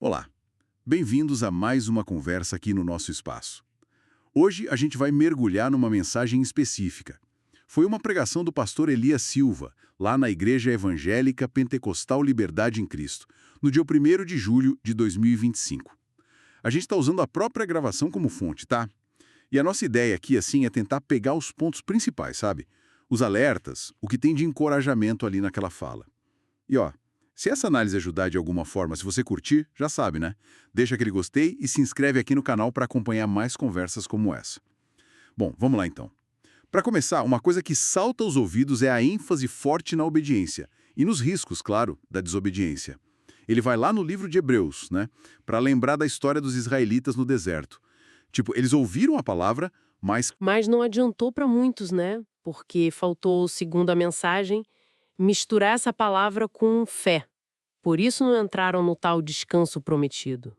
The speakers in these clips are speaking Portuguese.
Olá, bem-vindos a mais uma conversa aqui no nosso espaço. Hoje a gente vai mergulhar numa mensagem específica. Foi uma pregação do pastor Elias Silva, lá na Igreja Evangélica Pentecostal Liberdade em Cristo, no dia 1º de julho de 2025. A gente está usando a própria gravação como fonte, tá? E a nossa ideia aqui, assim, é tentar pegar os pontos principais, sabe? Os alertas, o que tem de encorajamento ali naquela fala. E ó, se essa análise ajudar de alguma forma, se você curtir, já sabe, né? Deixa aquele gostei e se inscreve aqui no canal para acompanhar mais conversas como essa. Bom, vamos lá então. Para começar, uma coisa que salta aos ouvidos é a ênfase forte na obediência e nos riscos, claro, da desobediência. Ele vai lá no livro de Hebreus, né? Para lembrar da história dos israelitas no deserto. Tipo, eles ouviram a palavra, mas Mas não adiantou para muitos, né? Porque faltou, segundo a mensagem, misturar essa palavra com fé. Por isso não entraram no tal descanso prometido.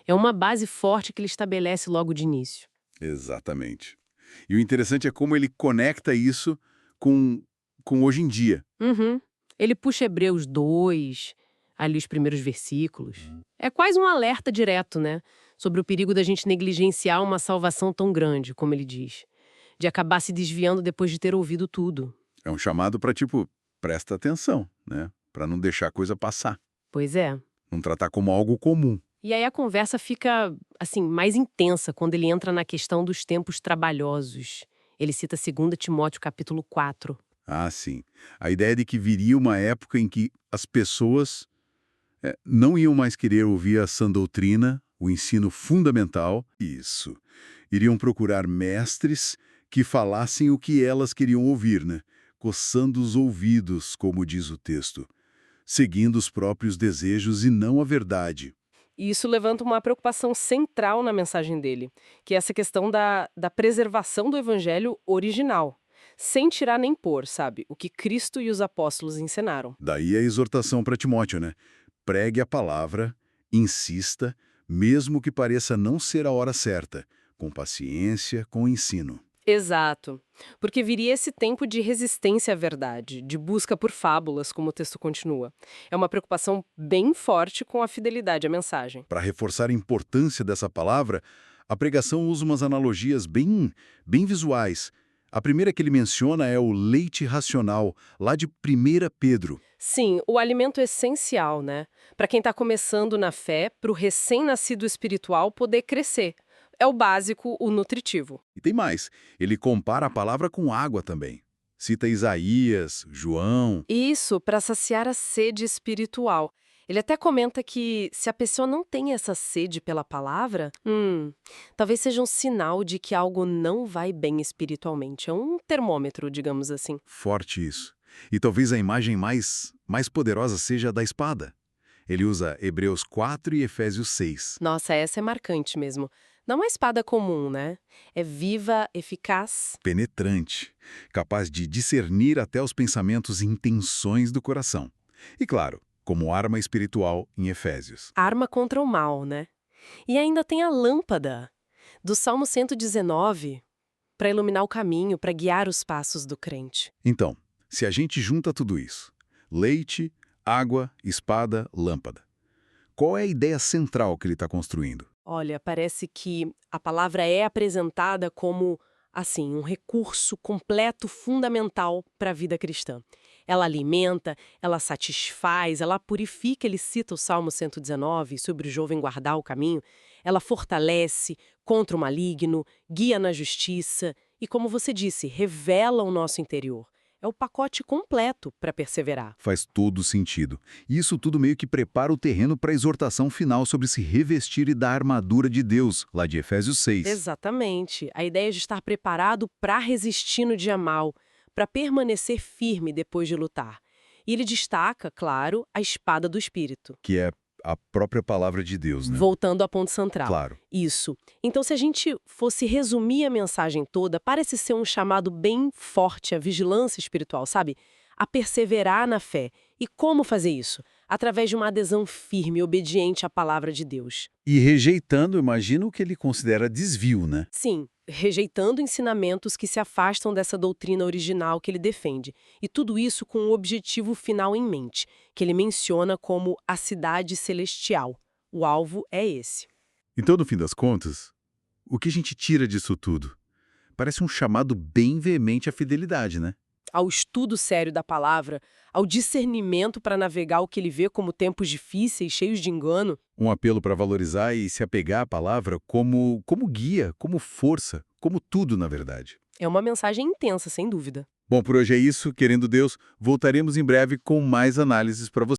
É uma base forte que ele estabelece logo de início. exatamente. E o interessante é como ele conecta isso com, com hoje em dia. Uhum. Ele puxa Hebreus 2, ali os primeiros versículos. É quase um alerta direto, né? Sobre o perigo da gente negligenciar uma salvação tão grande, como ele diz. De acabar se desviando depois de ter ouvido tudo. É um chamado para, tipo, presta atenção, né? Para não deixar a coisa passar. Pois é. Não tratar como algo comum. E aí a conversa fica, assim, mais intensa quando ele entra na questão dos tempos trabalhosos. Ele cita 2 Timóteo capítulo 4. Ah, sim. A ideia de que viria uma época em que as pessoas não iam mais querer ouvir a sã doutrina, o ensino fundamental. Isso. Iriam procurar mestres que falassem o que elas queriam ouvir, né? Coçando os ouvidos, como diz o texto. Seguindo os próprios desejos e não a verdade. E isso levanta uma preocupação central na mensagem dele, que é essa questão da preservação do evangelho original, sem tirar nem pôr, sabe? O que Cristo e os apóstolos ensinaram. Daí a exortação para Timóteo, né? Pregue a palavra, insista, mesmo que pareça não ser a hora certa, com paciência, com ensino. Exato. Porque viria esse tempo de resistência à verdade, de busca por fábulas, como o texto continua. É uma preocupação bem forte com a fidelidade à mensagem. Para reforçar a importância dessa palavra, a pregação usa umas analogias bem visuais. A primeira que ele menciona é o leite racional, lá de 1 Pedro. Sim, o alimento essencial, né? Para quem está começando na fé, para o recém-nascido espiritual poder crescer. É o básico, o nutritivo. E tem mais, ele compara a palavra com água também. Cita Isaías, João. Isso, para saciar a sede espiritual. Ele até comenta que se a pessoa não tem essa sede pela palavra, talvez seja um sinal de que algo não vai bem espiritualmente. É um termômetro, digamos assim. Forte isso. E talvez a imagem mais poderosa seja a da espada. Ele usa Hebreus 4 e Efésios 6. Nossa, essa é marcante mesmo. Não é uma espada comum, né? É viva, eficaz. Penetrante, capaz de discernir até os pensamentos e intenções do coração. E claro, como arma espiritual em Efésios. Arma contra o mal, né? E ainda tem a lâmpada, do Salmo 119, para iluminar o caminho, para guiar os passos do crente. Então, se a gente junta tudo isso, leite, água, espada, lâmpada, qual é a ideia central que ele está construindo? Olha, parece que a palavra é apresentada como, assim, um recurso completo, fundamental para a vida cristã. Ela alimenta, ela satisfaz, ela purifica, ele cita o Salmo 119 sobre o jovem guardar o caminho, ela fortalece contra o maligno, guia na justiça e, como você disse, revela o nosso interior. É o pacote completo para perseverar. Faz todo sentido. E isso tudo meio que prepara o terreno para a exortação final sobre se revestir e da armadura de Deus, lá de Efésios 6. Exatamente. A ideia de estar preparado para resistir no dia mal, para permanecer firme depois de lutar. E ele destaca, claro, a espada do Espírito. Que é a própria palavra de Deus, né? Voltando ao ponto central. Claro. Isso. Então, se a gente fosse resumir a mensagem toda, parece ser um chamado bem forte à vigilância espiritual, sabe? A perseverar na fé. E como fazer isso? Através de uma adesão firme e obediente à palavra de Deus. E rejeitando, imagino, o que ele considera desvio, né? Sim, rejeitando ensinamentos que se afastam dessa doutrina original que ele defende. E tudo isso com um objetivo final em mente, que ele menciona como a cidade celestial, O alvo é esse. Então, no fim das contas, o que a gente tira disso tudo? Parece um chamado bem veemente à fidelidade, né? Ao estudo sério da palavra, ao discernimento para navegar o que ele vê como tempos difíceis, cheios de engano. Um apelo para valorizar e se apegar à palavra como guia, como força, como tudo, na verdade. É uma mensagem intensa, sem dúvida. Bom, por hoje é isso. Querendo Deus, voltaremos em breve com mais análises para você.